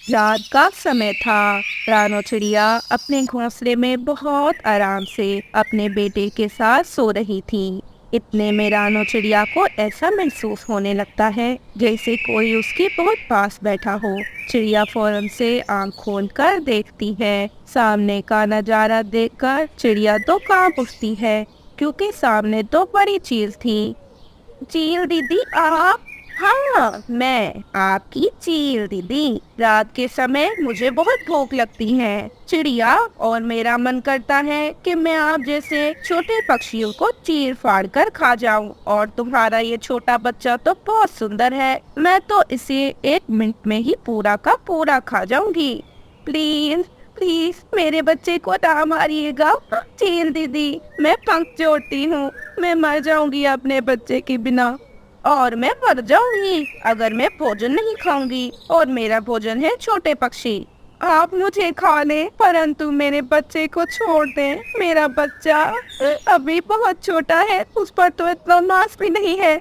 रात का समय था। रानो चिड़िया अपने घोंसले में बहुत आराम से अपने बेटे के साथ सो रही थी। इतने में रानो चिड़िया को ऐसा महसूस होने लगता है जैसे कोई उसके बहुत पास बैठा हो। चिड़िया फौरन से आंख खोल कर देखती है। सामने का नजारा देखकर चिड़िया तो कांप उठती है, क्योंकि सामने तो बड़ी चील थी। चील दीदी आप? हाँ, मैं आपकी चील दीदी। रात के समय मुझे बहुत भूख लगती है चिड़िया, और मेरा मन करता है कि मैं आप जैसे छोटे पक्षियों को चीर फाड़ कर खा जाऊं। और तुम्हारा ये छोटा बच्चा तो बहुत सुंदर है, मैं तो इसे 1 मिनट में ही पूरा का पूरा खा जाऊंगी। प्लीज प्लीज मेरे बच्चे को ना मारिएगा चील दीदी, मैं पंख जोड़ती हूँ। मैं मर जाऊंगी अपने बच्चे के बिना, और मैं मर जाऊंगी अगर मैं भोजन नहीं खाऊंगी, और मेरा भोजन है छोटे पक्षी। आप मुझे खा लें, परंतु मेरे बच्चे को छोड़ दें। मेरा बच्चा अभी बहुत छोटा है, उस पर तो इतना मांस भी नहीं है।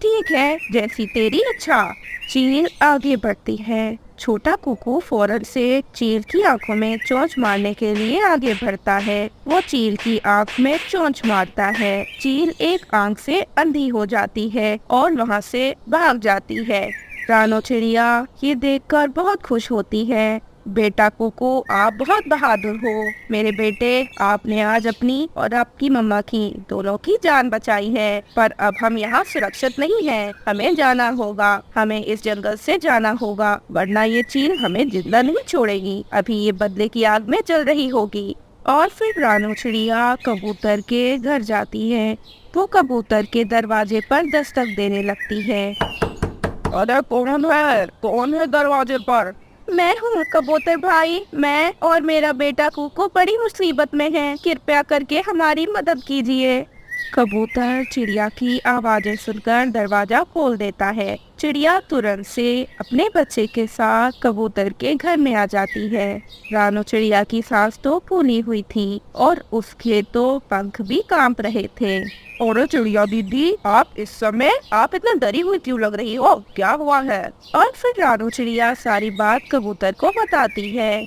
ठीक है, जैसी तेरी इच्छा। चील आगे बढ़ती है। छोटा कुकू फौरन से चील की आंखों में चोंच मारने के लिए आगे बढ़ता है। वो चील की आंख में चोंच मारता है। चील एक आंख से अंधी हो जाती है और वहाँ से भाग जाती है। रानो चिड़िया ये देखकर बहुत खुश होती है। बेटा कुकू, आप बहुत बहादुर हो। मेरे बेटे, आपने आज अपनी और आपकी मम्मा की दोनों की जान बचाई है। पर अब हम यहाँ सुरक्षित नहीं हैं। हमें जाना होगा, हमें इस जंगल से जाना होगा, वरना ये चील हमें जिंदा नहीं छोड़ेगी। अभी ये बदले की आग में जल रही होगी। और फिर रानो चिड़िया कबूतर के घर जाती है। वो कबूतर के दरवाजे पर दस्तक देने लगती है। अरे कौन है दरवाजे पर? मैं हूँ कबूतर भाई। मैं और मेरा बेटा कुकू बड़ी मुसीबत में हैं। कृपया करके हमारी मदद कीजिए। कबूतर चिड़िया की आवाजें सुनकर दरवाजा खोल देता है। चिड़िया तुरंत से अपने बच्चे के साथ कबूतर के घर में आ जाती है। रानो चिड़िया की सांस तो फूली हुई थी और उसके तो पंख भी कांप रहे थे। और चिड़िया दीदी, आप इस समय आप इतना डरी हुई क्यों लग रही हो? क्या हुआ है? और फिर रानो चिड़िया सारी बात कबूतर को बताती है।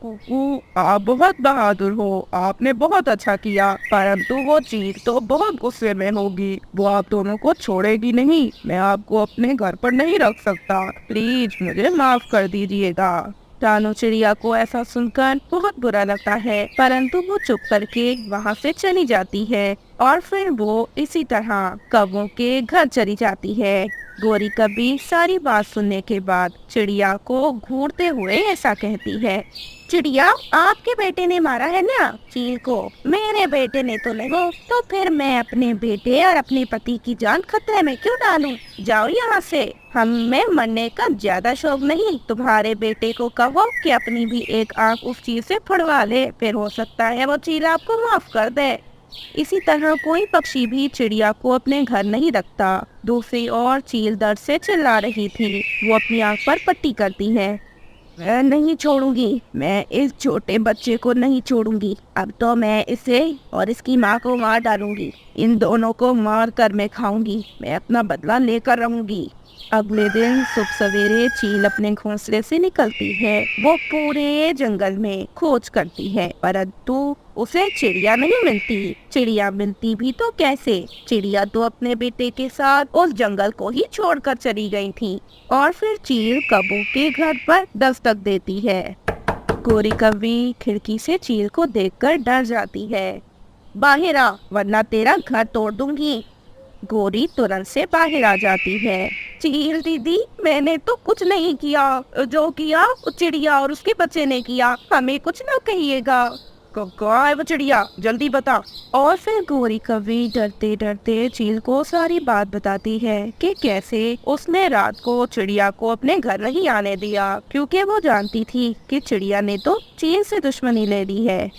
कुकू, आप बहुत बहादुर हो, आपने बहुत अच्छा किया, परंतु वो चील तो बहुत गुस्से में होगी। वो आप दोनों को छोड़ेगी नहीं। मैं आपको अपने घर पर नहीं रख सकता। प्लीज मुझे माफ कर दीजिएगा। रानो चिड़िया को ऐसा सुनकर बहुत बुरा लगता है, परंतु वो चुप करके वहाँ से चली जाती है। और फिर वो इसी तरह कौवों के घर चली जाती है। गोरी कभी सारी बात सुनने के बाद चिड़िया को घूरते हुए ऐसा कहती है। चिड़िया, आपके बेटे ने मारा है ना चील को? मेरे बेटे ने तो नहीं। तो फिर मैं अपने बेटे और अपने पति की जान खतरे में क्यों डालूं? जाओ यहाँ से। हमें मरने का ज्यादा शौक नहीं। तुम्हारे बेटे को कहो कि अपनी भी एक आंख उस चील से फड़वा ले, फिर हो सकता है वो चील आपको माफ कर दे। इसी तरह कोई पक्षी भी चिड़िया को अपने घर नहीं रखता। दूसरी ओर चील दर्द से चिल्ला रही थी। वो अपनी आंख पर पट्टी करती है। मैं नहीं छोड़ूंगी, मैं इस छोटे बच्चे को नहीं छोड़ूंगी। अब तो मैं इसे और इसकी माँ को मार डालूंगी। इन दोनों को मार कर मैं खाऊंगी। मैं अपना बदला लेकर रहूंगी। अगले दिन सुबह सवेरे चील अपने घोंसले से निकलती है। वो पूरे जंगल में खोज करती है, परंतु उसे चिड़िया नहीं मिलती। चिड़िया मिलती भी तो कैसे? चिड़िया तो अपने बेटे के साथ उस जंगल को ही छोड़कर चली गई थी। और फिर चील कब्बू के घर पर दस्तक देती है। गोरी कौवी खिड़की से चील को देखकर डर जाती है। बाहर आ, वरना तेरा घर तोड़ दूंगी। गोरी तुरंत से बाहर आ जाती है। चील दीदी, मैंने तो कुछ नहीं किया। जो किया वो चिड़िया और उसके बच्चे ने किया। हमें कुछ न कहिएगा। कौन है वो चिड़िया? जल्दी बता। और फिर गोरी कौवी डरते डरते चील को सारी बात बताती है कि कैसे उसने रात को चिड़िया को अपने घर नहीं आने दिया, क्योंकि वो जानती थी कि चिड़िया ने तो चील से दुश्मनी ले ली है।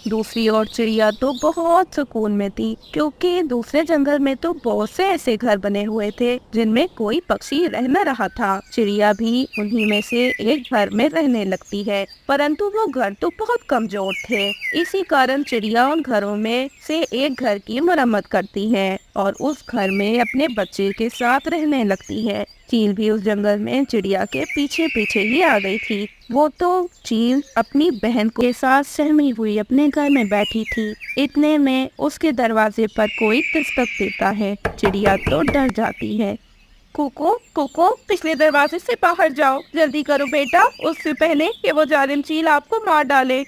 दूसरी ओर चिड़िया तो बहुत सुकून में थी, क्योंकि दूसरे जंगल में तो बहुत से ऐसे घर बने हुए थे जिनमें कोई पक्षी रह न रहा था। चिड़िया भी उन्हीं में से एक घर में रहने लगती है, परंतु वो घर तो बहुत कमजोर थे। इसी कारण चिड़िया उन घरों में से एक घर की मरम्मत करती है और उस घर में अपने बच्चे के साथ रहने लगती है। चील भी उस जंगल में चिड़िया के पीछे पीछे ही आ गई थी। वो तो चील अपनी बहन के साथ सहमी हुई अपने घर में बैठी थी। इतने में उसके दरवाजे पर कोई दस्तक देता है। चिड़िया तो डर जाती है। कोको कोको, पिछले दरवाजे से बाहर जाओ, जल्दी करो बेटा, उससे पहले कि वो जालिम चील आपको मार डाले।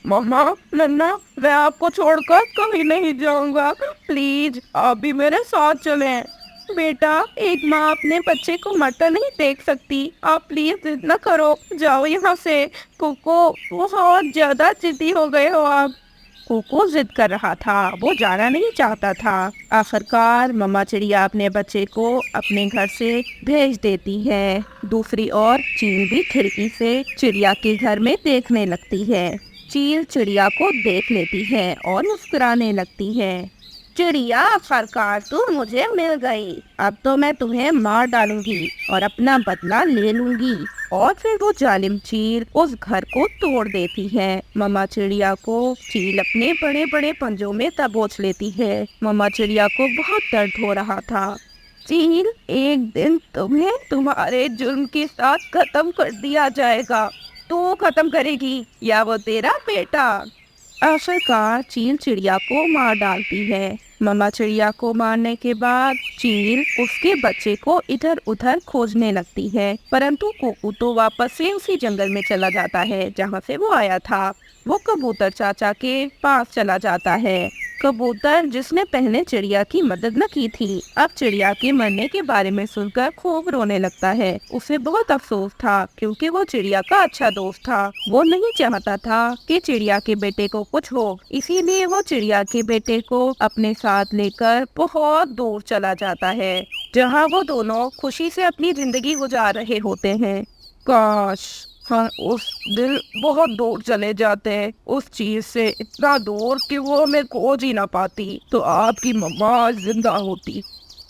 मम्मा, नन्ना, मैं आपको छोड़कर कहीं नहीं जाऊंगा, प्लीज आप भी मेरे साथ चलें। बेटा, एक माँ अपने बच्चे को मरता नहीं देख सकती, आप प्लीज जिद न करो, जाओ यहाँ से। कोको, बहुत ज्यादा जिद्दी हो गए हो आप। कोको जिद कर रहा था, वो जाना नहीं चाहता था। आखिरकार मम्मा चिड़िया अपने बच्चे को अपने घर से भेज देती है। दूसरी ओर चील भी खिड़की से चिड़िया के घर में देखने लगती है। चील चिड़िया को देख लेती है और मुस्कुराने लगती है। चिड़िया, आखिरकार तू मुझे मिल गई, अब तो मैं तुम्हें मार डालूंगी और अपना बदला ले लूंगी। और फिर वो जालिम चील उस घर को तोड़ देती है। मम्मा चिड़िया को चील अपने बड़े बड़े पंजों में दबोच लेती है। मम्मा चिड़िया को बहुत दर्द हो रहा था। चील, एक दिन तुम्हें तुम्हारे जुर्म के साथ खत्म कर दिया जाएगा। तू खत्म करेगी या वो तेरा बेटा? आखिरकार चील चिड़िया को मार डालती है। मम्मा चिड़िया को मारने के बाद चील उसके बच्चे को इधर उधर खोजने लगती है, परंतु कोकू तो वापस से उसी जंगल में चला जाता है जहाँ से वो आया था। वो कबूतर चाचा के पास चला जाता है। कबूतर, जिसने पहले चिड़िया की मदद न की थी, अब चिड़िया के मरने के बारे में सुनकर खूब रोने लगता है। उसे बहुत अफसोस था क्योंकि वो चिड़िया का अच्छा दोस्त था। वो नहीं चाहता था कि चिड़िया के बेटे को कुछ हो, इसीलिए वो चिड़िया के बेटे को अपने साथ लेकर बहुत दूर चला जाता है, जहाँ वो दोनों खुशी से अपनी जिंदगी गुजार रहे होते हैं। काश हाँ, उस दिल बहुत दूर चले जाते हैं, उस चीज से इतना दूर कि वो हमें खोज ही ना पाती, तो आपकी मम्मा आज जिंदा होती।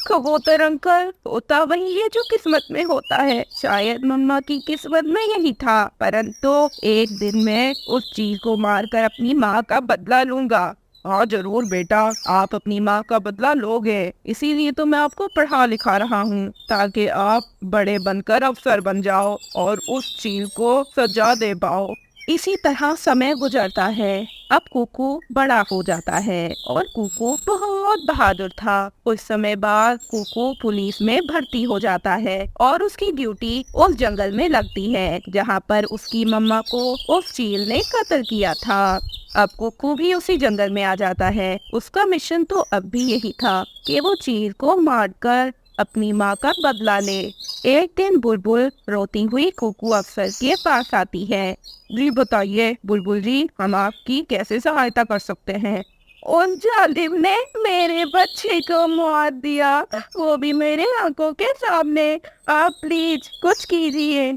कबूतर अंकल, होता वही है जो किस्मत में होता है। शायद मम्मा की किस्मत में यही था, परंतु एक दिन मैं उस चीज को मारकर अपनी माँ का बदला लूंगा। हाँ जरूर बेटा, आप अपनी माँ का बदला लोगे, इसीलिए तो मैं आपको पढ़ा लिखा रहा हूँ, ताकि आप बड़े बनकर अफसर बन जाओ और उस चील को सजा दे पाओ। इसी तरह समय गुजरता है। अब कुकू बड़ा हो जाता है और कुकू बहुत बहादुर था। कुछ समय बाद कुकू पुलिस में भर्ती हो जाता है और उसकी ड्यूटी उस जंगल में लगती है जहाँ पर उसकी मम्मा को उस चील ने कत्ल किया था। अब कुकू भी उसी जंगल में आ जाता है। उसका मिशन तो अब भी यही था कि वो चील को मारकर अपनी माँ का बदला ले। एक दिन बुलबुल रोती हुई कुकू अफसर के पास आती है। जी बताइए बुलबुल जी, हम आपकी कैसे सहायता कर सकते हैं? उन जालिम ने मेरे बच्चे को मार दिया, वो भी मेरे आंखों के सामने। आप प्लीज कुछ कीजिए।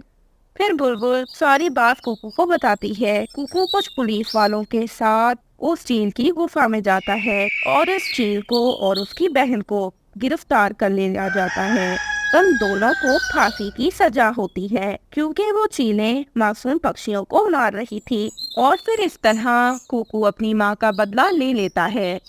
फिर बुलबुल सारी बात कुकू को बताती है। कुकू कुछ पुलिस वालों के साथ उस चील की गुफा में जाता है और इस चील को और उसकी बहन को गिरफ्तार कर लिया जाता है। उन दोनों को फांसी की सजा होती है क्योंकि वो चीलें मासूम पक्षियों को मार रही थी। और फिर इस तरह कुकू अपनी माँ का बदला ले लेता है।